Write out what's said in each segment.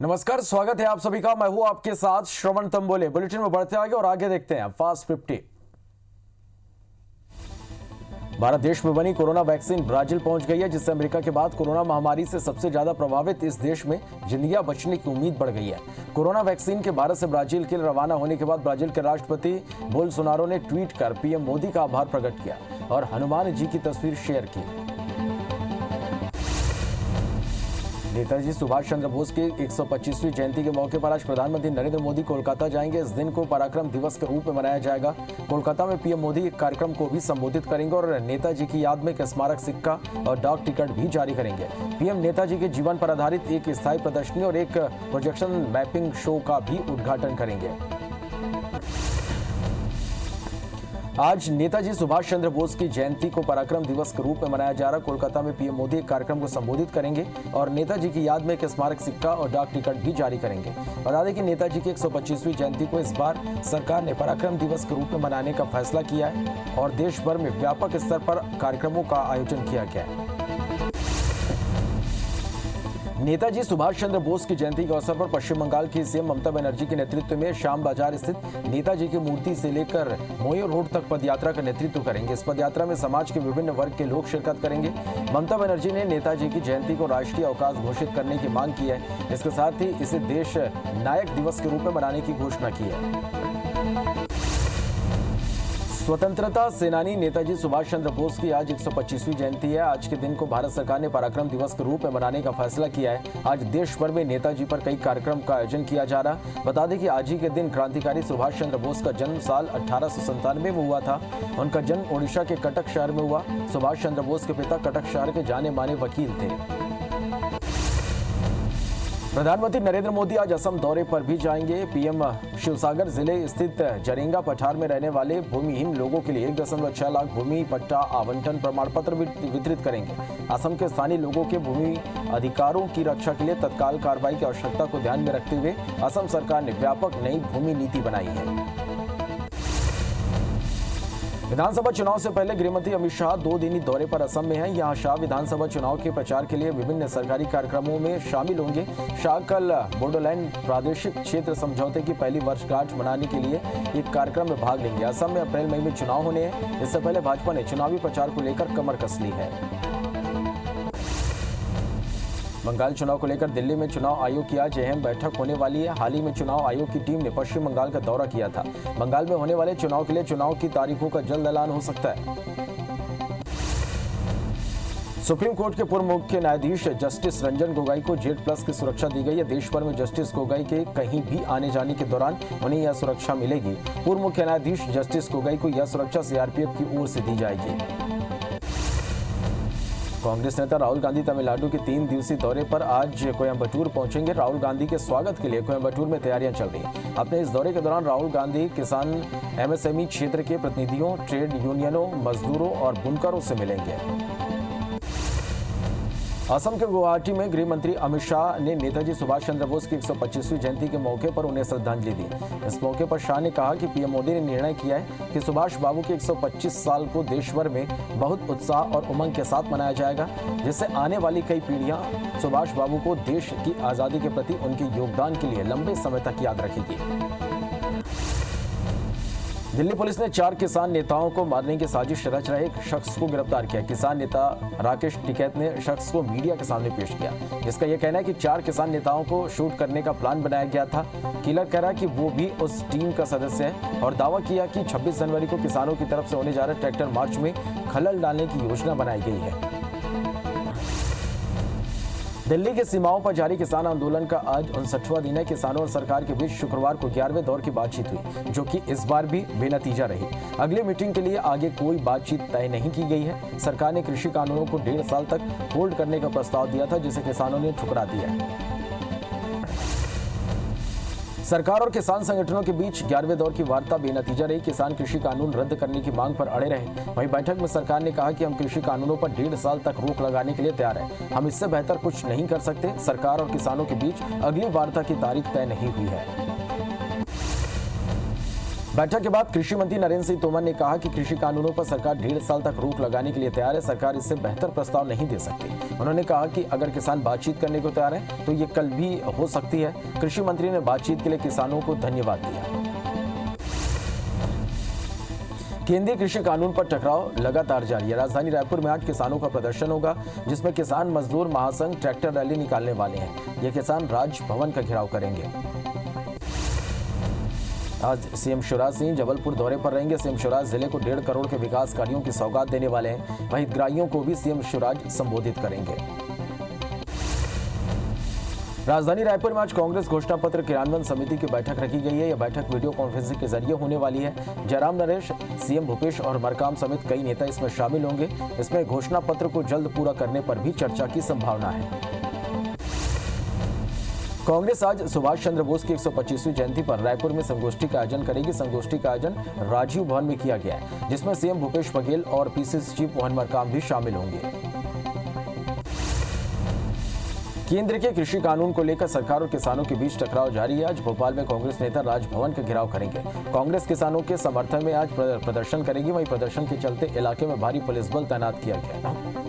नमस्कार, स्वागत है आप सभी का। मैं हूं आपके साथ श्रवण तंबोले। बुलेटिन में बढ़ते आगे और आगे देखते हैं फास्ट 50। भारत देश में बनी कोरोना वैक्सीन ब्राजील पहुंच गई है, जिससे अमेरिका के बाद कोरोना महामारी से सबसे ज्यादा प्रभावित इस देश में जिंदगियां बचने की उम्मीद बढ़ गई है। कोरोना वैक्सीन के भारत से ब्राजील के लिए रवाना होने के बाद ब्राजील के राष्ट्रपति बोल्सोनारो ने ट्वीट कर पीएम मोदी का आभार प्रकट किया और हनुमान जी की तस्वीर शेयर की। नेताजी सुभाष चंद्र बोस की 125वीं जयंती के मौके पर आज प्रधानमंत्री नरेंद्र मोदी कोलकाता जाएंगे। इस दिन को पराक्रम दिवस के रूप में मनाया जाएगा। कोलकाता में पीएम मोदी एक कार्यक्रम को भी संबोधित करेंगे और नेताजी की याद में एक स्मारक सिक्का और डाक टिकट भी जारी करेंगे। पीएम नेताजी के जीवन पर आधारित एक स्थायी प्रदर्शनी और एक प्रोजेक्शन मैपिंग शो का भी उद्घाटन करेंगे। आज नेताजी सुभाष चंद्र बोस की जयंती को पराक्रम दिवस के रूप में मनाया जा रहा है। कोलकाता में पीएम मोदी एक कार्यक्रम को संबोधित करेंगे और नेताजी की याद में एक स्मारक सिक्का और डाक टिकट भी जारी करेंगे। बता दें कि नेताजी की 125वीं जयंती को इस बार सरकार ने पराक्रम दिवस के रूप में मनाने का फैसला किया है और देश भर में व्यापक स्तर पर कार्यक्रमों का आयोजन किया गया है। नेताजी सुभाष चंद्र बोस की जयंती के अवसर पर पश्चिम बंगाल की सीएम ममता बनर्जी के नेतृत्व में श्याम बाजार स्थित नेताजी की मूर्ति से लेकर मोयो रोड तक पदयात्रा का नेतृत्व करेंगे। इस पदयात्रा में समाज के विभिन्न वर्ग के लोग शिरकत करेंगे। ममता बनर्जी ने नेताजी की जयंती को राष्ट्रीय अवकाश घोषित करने की मांग की है। इसके साथ ही इसे देश नायक दिवस के रूप में मनाने की घोषणा की है। स्वतंत्रता सेनानी नेताजी सुभाष चंद्र बोस की आज 125वीं जयंती है। आज के दिन को भारत सरकार ने पराक्रम दिवस के रूप में मनाने का फैसला किया है। आज देश भर में नेताजी पर कई कार्यक्रम का आयोजन किया जा रहा है। बता दें कि आज ही के दिन क्रांतिकारी सुभाष चंद्र बोस का जन्म साल 1897 में हुआ था। उनका जन्म ओडिशा के कटक शहर में हुआ। सुभाष चंद्र बोस के पिता कटक शहर के जाने माने वकील थे। प्रधानमंत्री नरेंद्र मोदी आज असम दौरे पर भी जाएंगे। पीएम शिवसागर जिले स्थित जरेंगा पठार में रहने वाले भूमिहीन लोगों के लिए 1.6 लाख भूमि पट्टा आवंटन प्रमाण पत्र वितरित करेंगे। असम के स्थानीय लोगों के भूमि अधिकारों की रक्षा के लिए तत्काल कार्रवाई की आवश्यकता को ध्यान में रखते हुए असम सरकार ने व्यापक नई भूमि नीति बनाई है। विधानसभा चुनाव से पहले गृहमंत्री अमित शाह 2 दिनी दौरे पर असम में हैं। यहां शाह विधानसभा चुनाव के प्रचार के लिए विभिन्न सरकारी कार्यक्रमों में शामिल होंगे। शाह कल बोडोलैंड प्रादेशिक क्षेत्र समझौते की पहली वर्षगांठ मनाने के लिए एक कार्यक्रम में भाग लेंगे। असम में अप्रैल मई में चुनाव होने हैं। इससे पहले भाजपा ने चुनावी प्रचार को लेकर कमर कस ली है। बंगाल चुनाव को लेकर दिल्ली में चुनाव आयोग की आज अहम बैठक होने वाली है। हाल ही में चुनाव आयोग की टीम ने पश्चिम बंगाल का दौरा किया था। बंगाल में होने वाले चुनाव के लिए चुनाव की तारीखों का जल्द ऐलान हो सकता है। सुप्रीम कोर्ट के पूर्व मुख्य न्यायाधीश जस्टिस रंजन गोगोई को जेड प्लस की सुरक्षा दी गई है। देश भर में जस्टिस गोगोई के कहीं भी आने जाने के दौरान उन्हें यह सुरक्षा मिलेगी। पूर्व मुख्य न्यायाधीश जस्टिस गोगोई को यह सुरक्षा सीआरपीएफ की ओर से दी जाएगी। कांग्रेस नेता राहुल गांधी तमिलनाडु के 3 दिवसीय दौरे पर आज कोयम्बटूर पहुंचेंगे। राहुल गांधी के स्वागत के लिए कोयम्बटूर में तैयारियां चल रही। अपने इस दौरे के दौरान राहुल गांधी किसान, एमएसएमई क्षेत्र के प्रतिनिधियों, ट्रेड यूनियनों, मजदूरों और बुनकरों से मिलेंगे। असम के गुवाहाटी में गृह मंत्री अमित शाह ने नेताजी सुभाष चंद्र बोस की 125वीं जयंती के मौके पर उन्हें श्रद्धांजलि दी। इस मौके पर शाह ने कहा कि पीएम मोदी ने निर्णय किया है कि सुभाष बाबू के 125 साल को देश भर में बहुत उत्साह और उमंग के साथ मनाया जाएगा, जिससे आने वाली कई पीढ़ियां सुभाष बाबू को देश की आजादी के प्रति उनके योगदान के लिए लंबे समय तक याद रखेगी। दिल्ली पुलिस ने 4 किसान नेताओं को मारने की साजिश रच रहे एक शख्स को गिरफ्तार किया। किसान नेता राकेश टिकैत ने शख्स को मीडिया के सामने पेश किया। इसका यह कहना है कि 4 किसान नेताओं को शूट करने का प्लान बनाया गया था। किलर कह रहा है कि वो भी उस टीम का सदस्य है और दावा किया कि 26 जनवरी को किसानों की तरफ से होने जा रहे ट्रैक्टर मार्च में खलल डालने की योजना बनाई गई है। दिल्ली की सीमाओं पर जारी किसान आंदोलन का आज 59वां दिन है। किसानों और सरकार के बीच शुक्रवार को 11वें दौर की बातचीत हुई, जो कि इस बार भी बेनतीजा रही। अगली मीटिंग के लिए आगे कोई बातचीत तय नहीं की गई है। सरकार ने कृषि कानूनों को 1.5 साल तक होल्ड करने का प्रस्ताव दिया था, जिसे किसानों ने ठुकरा दिया है। सरकार और किसान संगठनों के बीच 11वें दौर की वार्ता बेनतीजा रही। किसान कृषि कानून रद्द करने की मांग पर अड़े रहे। वहीं बैठक में सरकार ने कहा कि हम कृषि कानूनों पर 1.5 साल तक रोक लगाने के लिए तैयार हैं। हम इससे बेहतर कुछ नहीं कर सकते। सरकार और किसानों के बीच अगली वार्ता की तारीख तय नहीं हुई है। बैठक के बाद कृषि मंत्री नरेंद्र सिंह तोमर ने कहा कि कृषि कानूनों पर सरकार 1.5 साल तक रोक लगाने के लिए तैयार है। सरकार इससे बेहतर प्रस्ताव नहीं दे सकती। उन्होंने कहा कि अगर किसान बातचीत करने को तैयार है तो ये कल भी हो सकती है। कृषि मंत्री ने बातचीत के लिए किसानों को धन्यवाद दिया। केंद्रीय कृषि कानून पर टकराव लगातार जारी है। राजधानी रायपुर में आज किसानों का प्रदर्शन होगा, जिसमें किसान मजदूर महासंघ ट्रैक्टर रैली निकालने वाले हैं। ये किसान राजभवन का घेराव करेंगे। आज सीएम शिवराज सिंह जबलपुर दौरे पर रहेंगे। सीएम शिवराज जिले को 1.5 करोड़ के विकास कार्यों की सौगात देने वाले हैं। वहीं हितग्राहियों को भी सीएम शिवराज संबोधित करेंगे। राजधानी रायपुर में आज कांग्रेस घोषणा पत्र क्रियान्वयन समिति की बैठक रखी गई है। यह बैठक वीडियो कॉन्फ्रेंसिंग के जरिए होने वाली है। जयराम नरेश, सीएम भूपेश और मरकाम समेत कई नेता इसमें शामिल होंगे। इसमें घोषणा पत्र को जल्द पूरा करने पर भी चर्चा की संभावना है। कांग्रेस आज सुभाष चंद्र बोस की 125वीं जयंती पर रायपुर में संगोष्ठी का आयोजन करेगी। संगोष्ठी का आयोजन राजीव भवन में किया गया है, जिसमें सीएम भूपेश बघेल और पीसीसी चीफ मोहन मरकाम भी शामिल होंगे। केंद्र के कृषि कानून को लेकर सरकार और किसानों के बीच टकराव जारी है। आज भोपाल में कांग्रेस नेता राजभवन का घेराव करेंगे। कांग्रेस किसानों के समर्थन में आज प्रदर्शन करेगी। वहीं प्रदर्शन के चलते इलाके में भारी पुलिस बल तैनात किया गया है।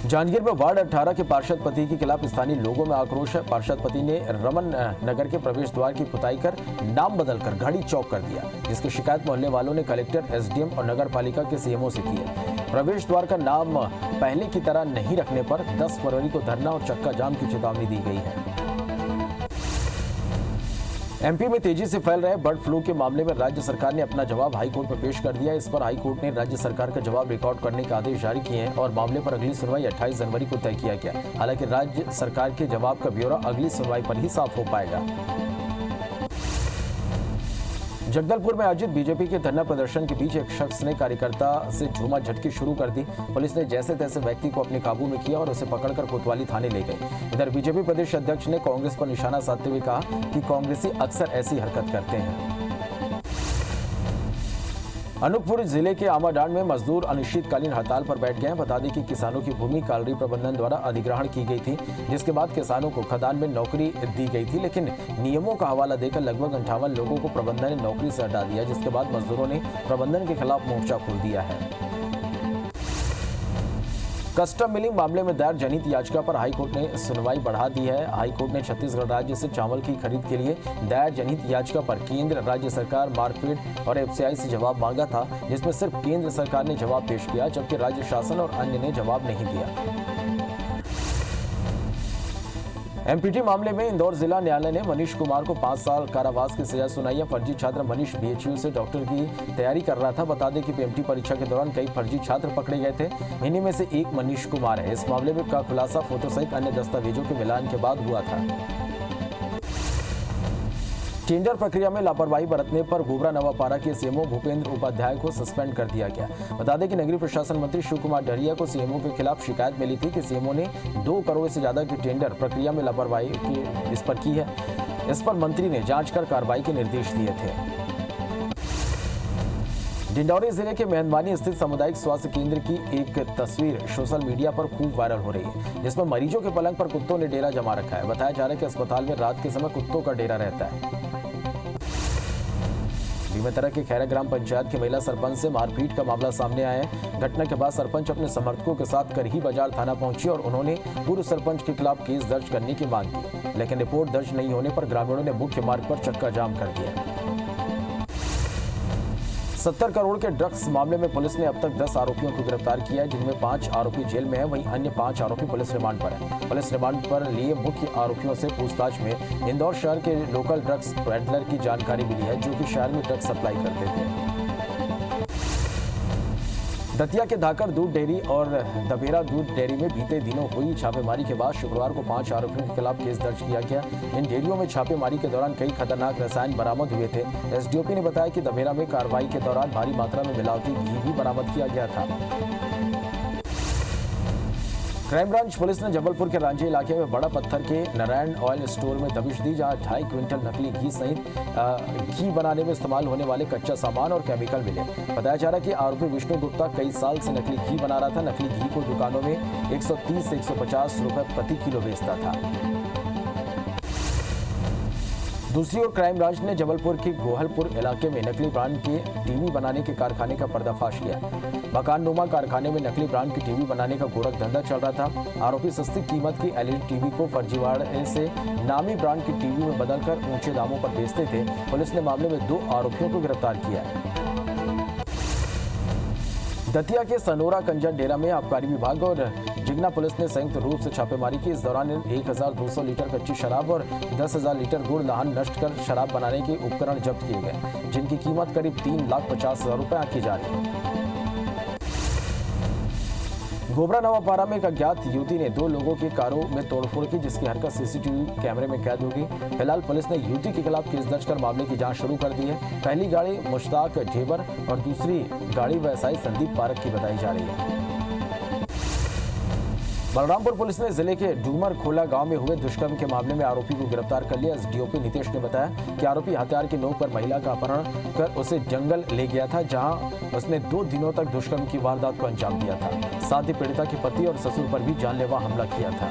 जांजगीर में वार्ड 18 के पार्षद पति के खिलाफ स्थानीय लोगों में आक्रोश है। पार्षद पति ने रमन नगर के प्रवेश द्वार की पुताई कर नाम बदलकर घड़ी चौक कर दिया, जिसकी शिकायत मोहल्ले वालों ने कलेक्टर, एसडीएम और नगर पालिका के सीएमओ से की है। प्रवेश द्वार का नाम पहले की तरह नहीं रखने पर 10 फरवरी को धरना और चक्का जाम की चेतावनी दी गई है। एमपी में तेजी से फैल रहे बर्ड फ्लू के मामले में राज्य सरकार ने अपना जवाब हाईकोर्ट में पेश कर दिया। इस पर हाईकोर्ट ने राज्य सरकार का जवाब रिकॉर्ड करने का आदेश जारी किए हैं और मामले पर अगली सुनवाई 28 जनवरी को तय किया गया। हालांकि राज्य सरकार के जवाब का ब्यौरा अगली सुनवाई पर ही साफ हो पाएगा। जगदलपुर में आयोजित बीजेपी के धरना प्रदर्शन के बीच एक शख्स ने कार्यकर्ता से झूमा झटकी शुरू कर दी। पुलिस ने जैसे तैसे व्यक्ति को अपने काबू में किया और उसे पकड़कर कोतवाली थाने ले गए। इधर बीजेपी प्रदेश अध्यक्ष ने कांग्रेस पर निशाना साधते हुए कहा कि कांग्रेसी अक्सर ऐसी हरकत करते हैं। अनूपपुर जिले के आमाडांड में मजदूर अनिश्चितकालीन हड़ताल पर बैठ गए हैं। बता दें कि किसानों की भूमि कालरी प्रबंधन द्वारा अधिग्रहण की गई थी, जिसके बाद किसानों को खदान में नौकरी दी गई थी, लेकिन नियमों का हवाला देकर लगभग 58 लोगों को प्रबंधन ने नौकरी से हटा दिया, जिसके बाद मजदूरों ने प्रबंधन के खिलाफ मोर्चा खोल दिया है। कस्टम मिलिंग मामले में दायर जनहित याचिका पर हाईकोर्ट ने सुनवाई बढ़ा दी है। हाईकोर्ट ने छत्तीसगढ़ राज्य से चावल की खरीद के लिए दायर जनहित याचिका पर केंद्र, राज्य सरकार, मार्कफेड और एफसीआई से जवाब मांगा था, जिसमें सिर्फ केंद्र सरकार ने जवाब पेश किया, जबकि राज्य शासन और अन्य ने जवाब नहीं दिया। एमपीटी मामले में इंदौर जिला न्यायालय ने मनीष कुमार को 5 साल कारावास की सजा सुनाई है। फर्जी छात्र मनीष बीएचयू से डॉक्टर की तैयारी कर रहा था। बता दें कि पीएमटी परीक्षा के दौरान कई फर्जी छात्र पकड़े गए थे। इन्हीं में से एक मनीष कुमार है। इस मामले में का खुलासा फोटो सहित अन्य दस्तावेजों के मिलान के बाद हुआ था। टेंडर प्रक्रिया में लापरवाही बरतने पर गोबरा नवापारा के सीएमओ भूपेंद्र उपाध्याय को सस्पेंड कर दिया गया। बता दें कि नगरीय प्रशासन मंत्री शिव कुमार डहरिया को सीएमओ के खिलाफ शिकायत मिली थी कि सीएमओ ने 2 करोड़ से ज्यादा की टेंडर प्रक्रिया में लापरवाही इस पर की है। इस पर मंत्री ने जांच कर कार्रवाई के निर्देश दिए थे। डिंडौरी जिले के मेहंदवानी स्थित सामुदायिक स्वास्थ्य केंद्र की एक तस्वीर सोशल मीडिया पर खूब वायरल हो रही है, जिसमें मरीजों के पलंग पर कुत्तों ने डेरा जमा रखा है। बताया जा रहा है कि अस्पताल में रात के समय कुत्तों का डेरा रहता है। बेमेतरा के खैरा ग्राम पंचायत की महिला सरपंच से मारपीट का मामला सामने आया है। घटना के बाद सरपंच अपने समर्थकों के साथ करही बाजार थाना पहुंची और उन्होंने पूर्व सरपंच के खिलाफ केस दर्ज करने की मांग की, लेकिन रिपोर्ट दर्ज नहीं होने पर ग्रामीणों ने मुख्य मार्ग पर चक्का जाम कर दिया। 70 करोड़ के ड्रग्स मामले में पुलिस ने अब तक 10 आरोपियों को गिरफ्तार किया है, जिनमें 5 आरोपी जेल में हैं, वहीं अन्य 5 आरोपी पुलिस रिमांड पर हैं। पुलिस रिमांड पर लिए मुख्य आरोपियों से पूछताछ में इंदौर शहर के लोकल ड्रग्स पेडलर की जानकारी मिली है, जो कि शहर में ड्रग्स सप्लाई करते थे। दतिया के धाकर दूध डेयरी और दबेरा दूध डेयरी में बीते दिनों हुई छापेमारी के बाद शुक्रवार को 5 आरोपियों के खिलाफ केस दर्ज किया गया। इन डेयरियों में छापेमारी के दौरान कई खतरनाक रसायन बरामद हुए थे। एसडीओपी ने बताया कि दबेरा में कार्रवाई के दौरान भारी मात्रा में मिलावटी घी भी बरामद किया गया था। क्राइम ब्रांच पुलिस ने जबलपुर के रांझी इलाके में बड़ा पत्थर के नारायण ऑयल स्टोर में दबिश दी, जहां 2.5 क्विंटल नकली घी सहित घी बनाने में इस्तेमाल होने वाले कच्चा सामान और केमिकल मिले। बताया जा रहा है कि आरोपी विष्णु गुप्ता कई साल से नकली घी बना रहा था। नकली घी को दुकानों में 130 से 150 रुपए प्रति किलो बेचता था। दूसरी ओर क्राइम ब्रांच ने जबलपुर के गोहलपुर इलाके में नकली ब्रांड के टीवी बनाने के कारखाने का पर्दाफाश किया। मकान नुमा कारखाने में नकली ब्रांड की टीवी बनाने का गोरख धंधा चल रहा था। आरोपी सस्ती कीमत की एलईडी टीवी को फर्जीवाड़े से नामी ब्रांड की टीवी में बदलकर ऊंचे दामों पर बेचते थे। पुलिस ने मामले में 2 आरोपियों को गिरफ्तार किया है। दतिया के सनोरा कंजर डेरा में आबकारी विभाग और जिगना पुलिस ने संयुक्त रूप से छापेमारी की। इस दौरान 1200 लीटर कच्ची शराब और 10,000 लीटर गुड़ लाहन नष्ट कर शराब बनाने के उपकरण जब्त किए गए, जिनकी कीमत करीब 3,50,000 रुपए आंकी जा रही है। गोबरा नवापारा में एक अज्ञात युवती ने 2 लोगों की कारों में तोड़फोड़ की, जिसकी हरकत सीसीटीवी कैमरे में कैद होगी। फिलहाल पुलिस ने युवती के खिलाफ केस दर्ज कर मामले की जांच शुरू कर दी है। पहली गाड़ी मुश्ताक ढेबर और दूसरी गाड़ी व्यवसायी संदीप पारक की बताई जा रही है। बलरामपुर पुलिस ने जिले के डूमर खोला गांव में हुए दुष्कर्म के मामले में आरोपी को गिरफ्तार कर लिया। एसडीओपी नीतीश ने बताया कि आरोपी हथियार की नोक पर महिला का अपहरण कर उसे जंगल ले गया था, जहां उसने 2 दिनों तक दुष्कर्म की वारदात को अंजाम दिया था। साथ ही पीड़िता के पति और ससुर पर भी जानलेवा हमला किया था।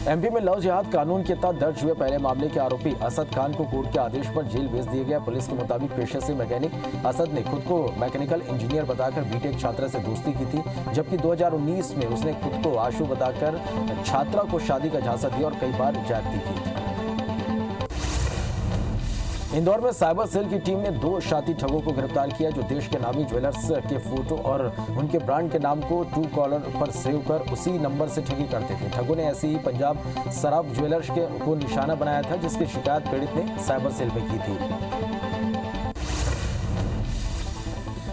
एमपी में लव जिहाद कानून के तहत दर्ज हुए पहले मामले के आरोपी असद खान को कोर्ट के आदेश पर जेल भेज दिया गया। पुलिस के मुताबिक पेशे से मैकेनिक असद ने खुद को मैकेनिकल इंजीनियर बताकर बीटेक छात्रा से दोस्ती की थी, जबकि 2019 में उसने खुद को आशु बताकर छात्रा को शादी का झांसा दिया और कई बार ज्यादती की थी। इंदौर में साइबर सेल की टीम ने 2 शाती ठगों को गिरफ्तार किया, जो देश के नामी ज्वेलर्स के फोटो और उनके ब्रांड के नाम को ट्रू कॉलर पर सेव कर उसी नंबर से ठगी करते थे। ठगों ने ऐसे ही पंजाब सराफ ज्वेलर्स को निशाना बनाया था, जिसकी शिकायत पीड़ित ने साइबर सेल में की थी।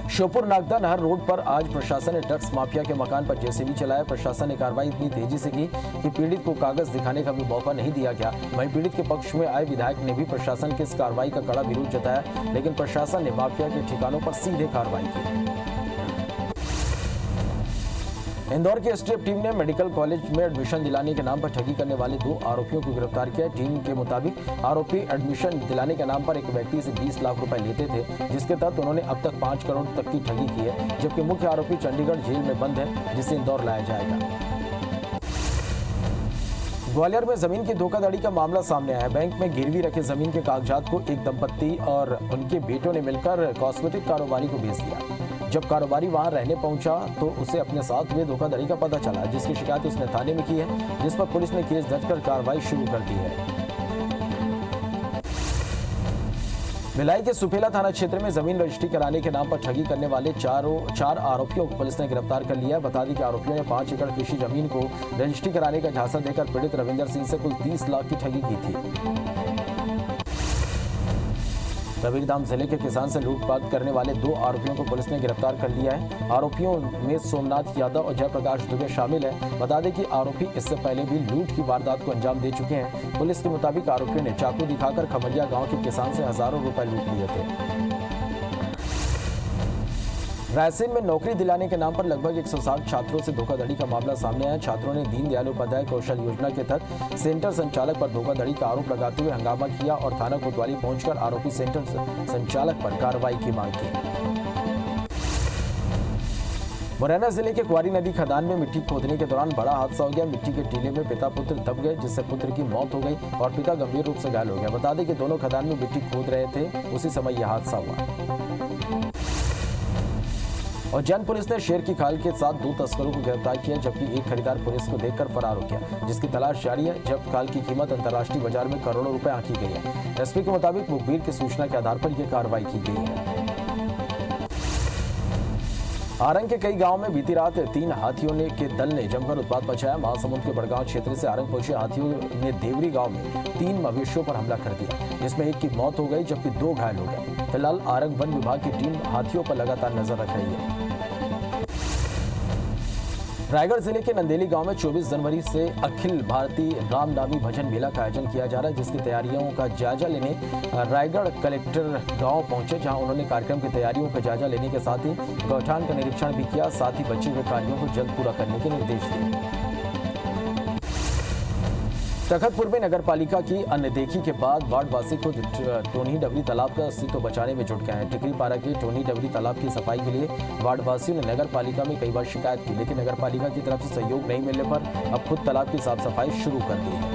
श्योपुर नागदा नहर रोड पर आज प्रशासन ने ड्रग्स माफिया के मकान पर जेसीबी चलाया। प्रशासन ने कार्रवाई इतनी तेजी से की कि पीड़ित को कागज दिखाने का भी मौका नहीं दिया गया। वहीं पीड़ित के पक्ष में आए विधायक ने भी प्रशासन की इस कार्रवाई का कड़ा विरोध जताया, लेकिन प्रशासन ने माफिया के ठिकानों पर सीधे कार्रवाई की। इंदौर की एसटीएफ टीम ने मेडिकल कॉलेज में एडमिशन दिलाने के नाम पर ठगी करने वाले 2 आरोपियों को गिरफ्तार किया। टीम के मुताबिक आरोपी एडमिशन दिलाने के नाम पर एक व्यक्ति से 20 लाख रुपए लेते थे, जिसके तहत उन्होंने अब तक 5 करोड़ तक की ठगी की है, जबकि मुख्य आरोपी चंडीगढ़ जेल में बंद है, जिसे इंदौर लाया जाएगा। ग्वालियर में जमीन की धोखाधड़ी का मामला सामने आया। बैंक में गिरवी रखे जमीन के कागजात को एक दंपत्ति और उनके बेटों ने मिलकर कॉस्मेटिक कारोबारी को बेच दिया। जब कारोबारी वहां रहने पहुंचा तो उसे अपने साथ हुए धोखाधड़ी का पता चला, जिसकी शिकायत उसने थाने में की है, जिस पर पुलिस ने केस दर्ज कर कार्रवाई शुरू कर दी है। भिलाई के सुपेला थाना क्षेत्र में जमीन रजिस्ट्री कराने के नाम पर ठगी करने वाले 4 आरोपियों को पुलिस ने गिरफ्तार कर लिया। बता दें कि आरोपियों ने 5 एकड़ कृषि जमीन को रजिस्ट्री कराने का झांसा देकर पीड़ित रविंदर सिंह से कुल 30 लाख की ठगी की थी। कबीरधाम जिले के किसान से लूटपाट करने वाले 2 आरोपियों को पुलिस ने गिरफ्तार कर लिया है। आरोपियों में सोमनाथ यादव और जयप्रकाश दुबे शामिल है। बता दें कि आरोपी इससे पहले भी लूट की वारदात को अंजाम दे चुके हैं। पुलिस के मुताबिक आरोपियों ने चाकू दिखाकर खमरिया गांव के किसान से हजारों रुपए लूट लिए थे। रायसेन में नौकरी दिलाने के नाम पर लगभग 160 छात्रों से धोखाधड़ी का मामला सामने आया। छात्रों ने दीनदयाल उपाध्याय कौशल योजना के तहत सेंटर संचालक पर धोखाधड़ी का आरोप लगाते हुए हंगामा किया और थाना कोतवाली पहुंचकर आरोपी सेंटर संचालक पर कार्रवाई की मांग की। मुरैना जिले के कुआरी नदी खदान में मिट्टी खोदने के दौरान बड़ा हादसा हो गया। मिट्टी के टीले में पिता पुत्र दब गए, जिससे पुत्र की मौत हो गई और पिता गंभीर रूप से घायल हो गया। बता दें कि दोनों खदान में मिट्टी खोद रहे थे, उसी समय यह हादसा हुआ। और जैन पुलिस ने शेर की खाल के साथ 2 तस्करों को गिरफ्तार किया, जबकि एक खरीदार पुलिस को देखकर फरार हो गया, जिसकी तलाश जारी है। जब्त खाल की कीमत अंतर्राष्ट्रीय बाजार में करोड़ों रुपए आंकी गई है। एसपी के मुताबिक मुखबिर की सूचना के आधार पर यह कार्रवाई की गई है। आरंग के कई गांवों में बीती रात 3 हाथियों के दल ने जमकर उत्पात मचाया। महासमुंद के बड़गांव क्षेत्र से आरंग पहुंचे हाथियों ने देवरी गांव में 3 मवेशियों पर हमला कर दिया, जिसमें एक की मौत हो गई जबकि 2 घायल हो गए। फिलहाल आरंग वन विभाग की टीम हाथियों पर लगातार नजर रख रही है। रायगढ़ जिले के नंदेली गांव में 24 जनवरी से अखिल भारतीय रामनामी भजन मेला का आयोजन किया जा रहा है, जिसकी तैयारियों का जायजा लेने रायगढ़ कलेक्टर गांव पहुंचे, जहां उन्होंने कार्यक्रम की तैयारियों का जायजा लेने के साथ ही गौठान का निरीक्षण भी किया। साथ ही बचे हुए कार्यों को जल्द पूरा करने के निर्देश दिए। तखतपुर में नगर पालिका की अनदेखी के बाद वार्डवासी खुद टोनी डबरी तालाब का अस्तित्व बचाने में जुट गए हैं। टिकरीपारा के टोनी डबरी तालाब की सफाई के लिए वार्डवासियों ने नगर पालिका में कई बार शिकायत की, लेकिन नगर पालिका की तरफ से सहयोग नहीं मिलने पर अब खुद तालाब की साफ सफाई शुरू कर दी है।